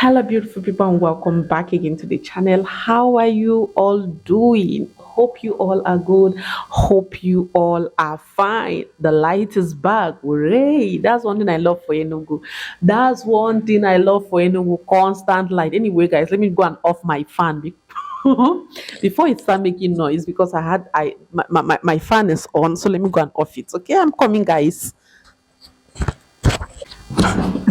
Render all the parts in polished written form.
Hello, beautiful people, and welcome back again to the channel. How are you all doing? Hope you all are good. Hope you all are fine. The light is back. Hooray! That's one thing I love for Enugu. That's one thing I love for Enugu. Constant light. Anyway, guys, let me go and off my fan before it start making noise because my fan is on. So let me go and off it. Okay, I'm coming, guys.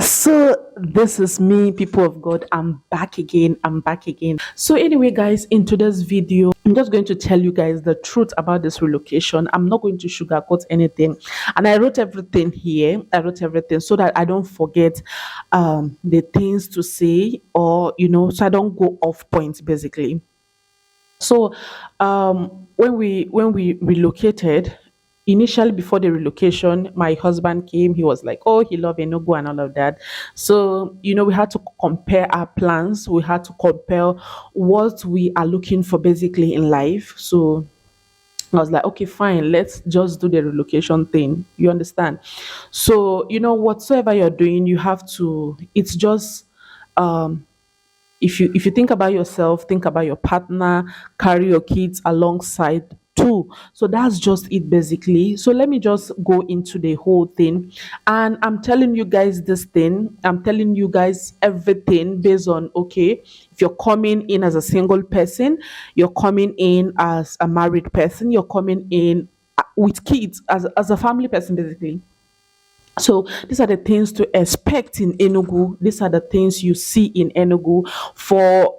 So this is me, people of God. I'm back again. I'm back again. So anyway, guys, in today's video, I'm just going to tell you guys the truth about this relocation. I'm not going to sugarcoat anything, and I wrote everything here. I wrote everything so that I don't forget the things to say, or so I don't go off point basically. So when we relocated, initially before the relocation, my husband came. He was like, "Oh, he loved Enugu and all of that." So we had to compare our plans. We had to compare what we are looking for basically in life. So I was like, okay, fine, let's just do the relocation thing. You understand? So whatsoever you're doing, you have to. It's just um if you think about yourself, think about your partner, carry your kids alongside too. So that's just it basically. So let me just go into the whole thing. And I'm telling you guys this thing, I'm telling you guys everything based on, okay, if you're coming in as a single person, you're coming in as a married person, you're coming in with kids as a family person basically. So these are the things to expect in Enugu. These are the things you see in Enugu for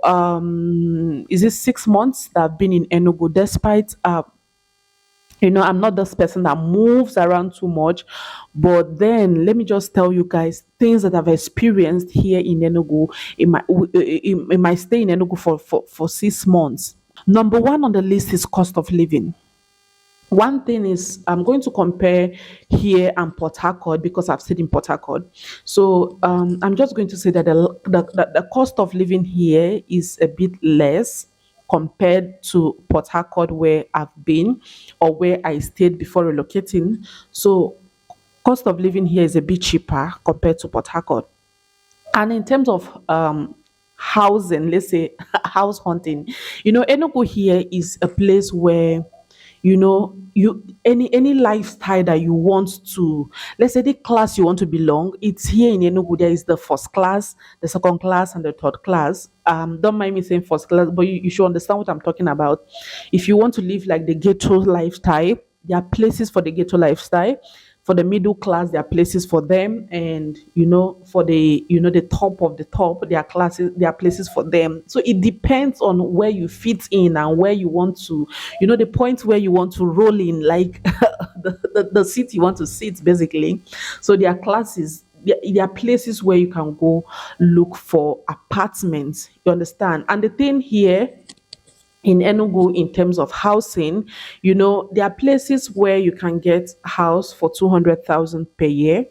is it 6 months that I've been in Enugu, despite I'm not this person that moves around too much. But then let me just tell you guys things that I've experienced here in Enugu in my stay in Enugu for 6 months. Number one on the list is cost of living. One thing is I'm going to compare here and Port Harcourt because I've stayed in Port Harcourt. So I'm just going to say that the cost of living here is a bit less compared to Port Harcourt where I've been or where I stayed before relocating. So cost of living here is a bit cheaper compared to Port Harcourt. And in terms of housing, let's say house hunting, Enugu here is a place where you any lifestyle that you want to, let's say the class you want to belong, it's here in Enugu. There is the first class, the second class, and the third class. Don't mind me saying first class, but you should understand what I'm talking about. If you want to live like the ghetto lifestyle, there are places for the ghetto lifestyle. For the middle class, there are places for them, and for the top of the top, there are classes, there are places for them. So it depends on where you fit in and where you want to, the point where you want to roll in, like the seat you want to sit, basically. So there are classes. There are places where you can go look for apartments. You understand? And the thing here in Enugu in terms of housing, there are places where you can get house for 200,000 per year.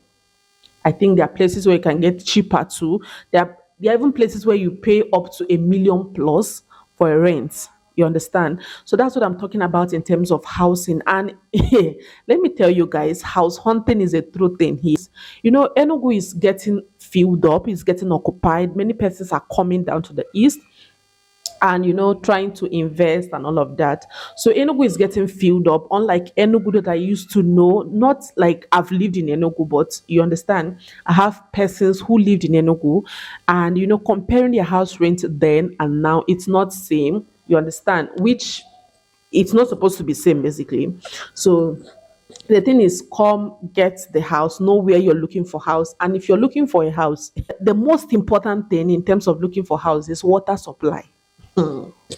I think there are places where you can get cheaper too. There are even places where you pay up to 1 million plus for a rent. You understand? So that's what I'm talking about in terms of housing. And let me tell you guys, house hunting is a true thing here. Enugu is getting filled up, is getting occupied. Many persons are coming down to the east and trying to invest and all of that. So Enugu is getting filled up, unlike Enugu that I used to know. Not like I've lived in Enugu, but you understand, I have persons who lived in Enugu, and comparing their house rent then and now, it's not same. You understand, which it's not supposed to be same basically. So the thing is, come get the house, know where you're looking for house. And if you're looking for a house, the most important thing in terms of looking for house is water supply.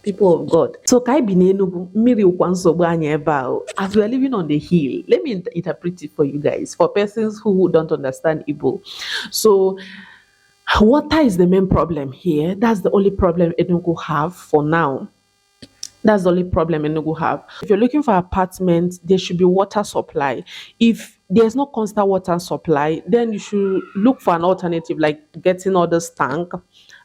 People of God. So kai bi n'Enugu, mmiri ụkwa nsogbu anyị ebe a o. As we are living on the hill, let me interpret it for you guys, for persons who don't understand Igbo. So water is the main problem here. That's the only problem Enugu have for now. That's the only problem Enugu have. If you're looking for apartments, there should be water supply. If there's no constant water supply, then you should look for an alternative, like getting all this tank.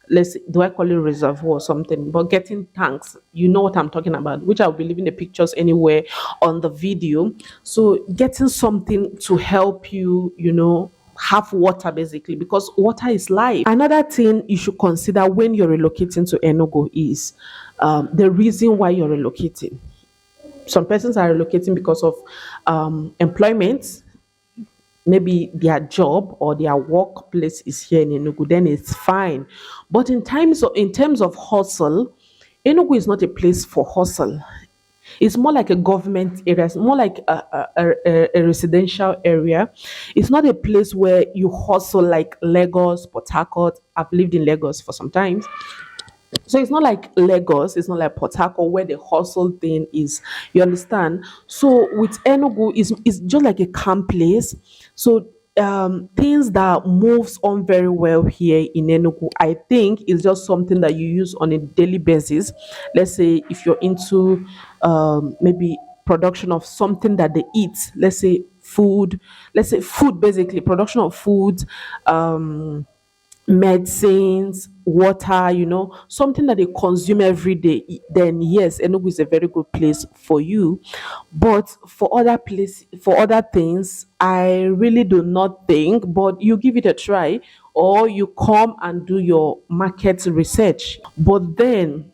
Let's do I call it reservoir or something? But getting tanks, you know what I'm talking about, which I'll be leaving the pictures anywhere on the video. So getting something to help you, have water basically, because water is life. Another thing you should consider when you're relocating to Enugu is the reason why you're relocating. Some persons are relocating because of employment, maybe their job or their workplace is here in Enugu, then it's fine. But in terms of hustle, Enugu is not a place for hustle. It's more like a government area. It's more like a residential area. It's not a place where you hustle like Lagos, Port Harcourt. I've lived in Lagos for some time. So it's not like Lagos, it's not like Port Harcourt where the hustle thing is. You understand? So with Enugu, it's just like a calm place. So things that moves on very well here in Enugu, I think, is just something that you use on a daily basis. Let's say if you're into maybe production of something that they eat, let's say food basically, production of food, medicines, water, something that they consume every day, then yes, Enugu is a very good place for you. But for other things, I really do not think, but you give it a try, or you come and do your market research. But then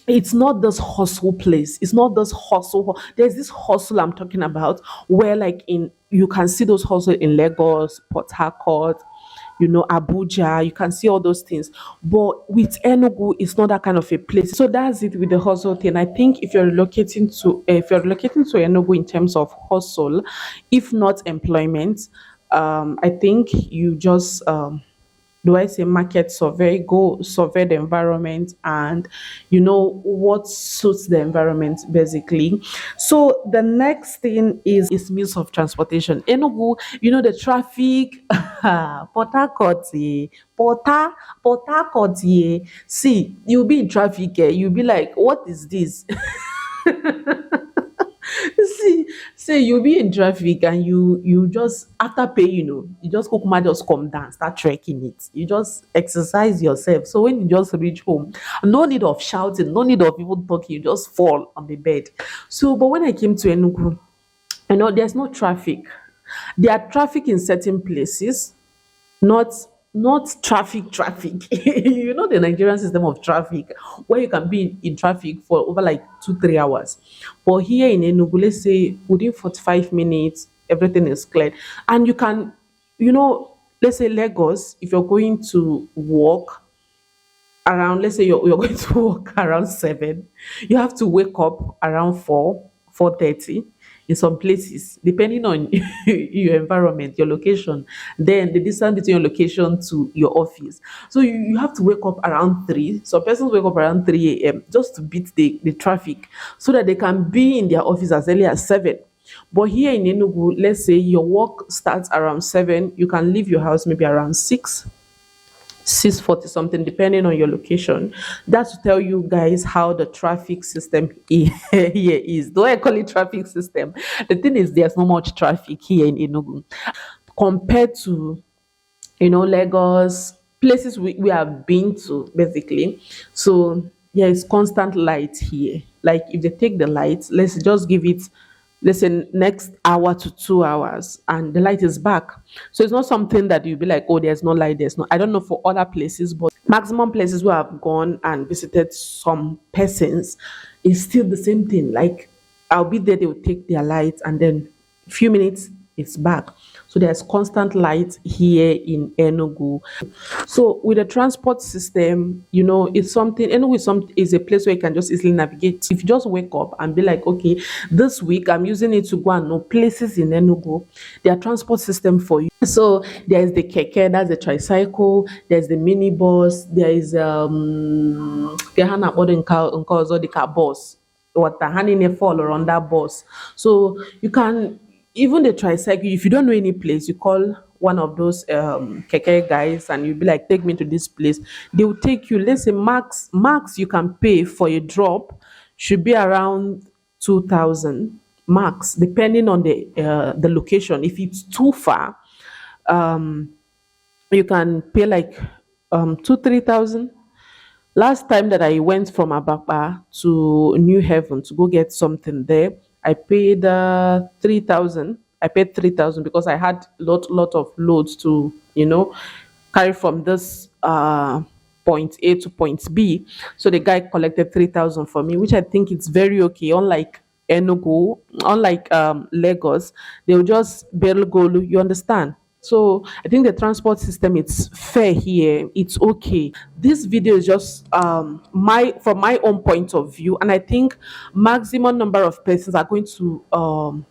it's not this hustle place. It's not this hustle. There's this hustle I'm talking about where, like, in you can see those hustle in Lagos, Port Harcourt, Abuja. You can see all those things. But with Enugu, it's not that kind of a place. So that's it with the hustle thing. I think if you're relocating to Enugu in terms of hustle, if not employment, I think you just do I say market survey, go survey the environment, and what suits the environment basically. So the next thing is means of transportation. Enugu, the traffic, Port Harcourt, Port Harcourt, see, you'll be in traffic, you'll be like, what is this? See, say you be in traffic and you just after pay, you just kukuma just come down, start trekking it. You just exercise yourself. So when you just reach home, no need of shouting, no need of even talking, you just fall on the bed. So, but when I came to Enugu, there's no traffic. There are traffic in certain places, not traffic. The Nigerian system of traffic, where you can be in traffic for over like 2 3 hours. But here in Enugu, let's say within 45 minutes everything is cleared. And you can, let's say Lagos, if you're going to work around, let's say you're going to work around 7, you have to wake up around 4:30 in some places, depending on your environment, your location, then the distance between your location to your office. So you have to wake up around 3. Some persons wake up around 3 a.m. just to beat the traffic so that they can be in their office as early as 7. But here in Enugu, let's say your work starts around 7, you can leave your house maybe around 6:40 something, depending on your location. That's to tell you guys how the traffic system here is. Though I call it traffic system, the thing is there's not much traffic here in Enugu compared to Lagos, places we have been to basically. So there is constant light here. Like if they take the light, let's just give it, let's say, next hour to 2 hours, and the light is back. So it's not something that you'll be like, oh, there's no light, there's no, I don't know for other places, but maximum places where I've gone and visited some persons, is still the same thing. Like I'll be there, they will take their light, and then few minutes it's back. So there's constant light here in Enugu. So with the transport system, it's something. Enugu is a place where you can just easily navigate. If you just wake up and be like, okay, this week I'm using it to go and know places in Enugu, their transport system for you. So there is the keke, that's the tricycle. There's the minibus. There is the car bus. What the hand in a fall or on that bus. So you can, even the tricycle, if you don't know any place, you call one of those keke guys and you'll be like, take me to this place. They will take you. Let's say max you can pay for a drop should be around 2,000 max, depending on the location. If it's too far, you can pay like 2 3,000. Last time that I went from Abapa to New Haven to go get something there, I paid 3,000. I paid 3,000 because I had lot of loads to, carry from this point A to point B. So the guy collected 3,000 for me, which I think it's very okay. Unlike Enugu, unlike Lagos, they'll just barely go. You understand? So I think the transport system it's fair here. It's okay. This video is just my from my own point of view, and I think maximum number of persons are going to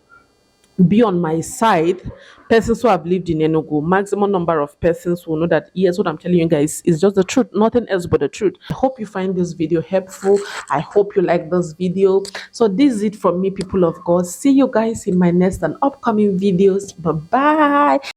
be on my side. Persons who have lived in Enugu, maximum number of persons will know that yes, what I'm telling you guys is just the truth, nothing else but the truth. I hope you find this video helpful. I hope you like this video. So this is it from me, people of God. See you guys in my next and upcoming videos. Bye bye.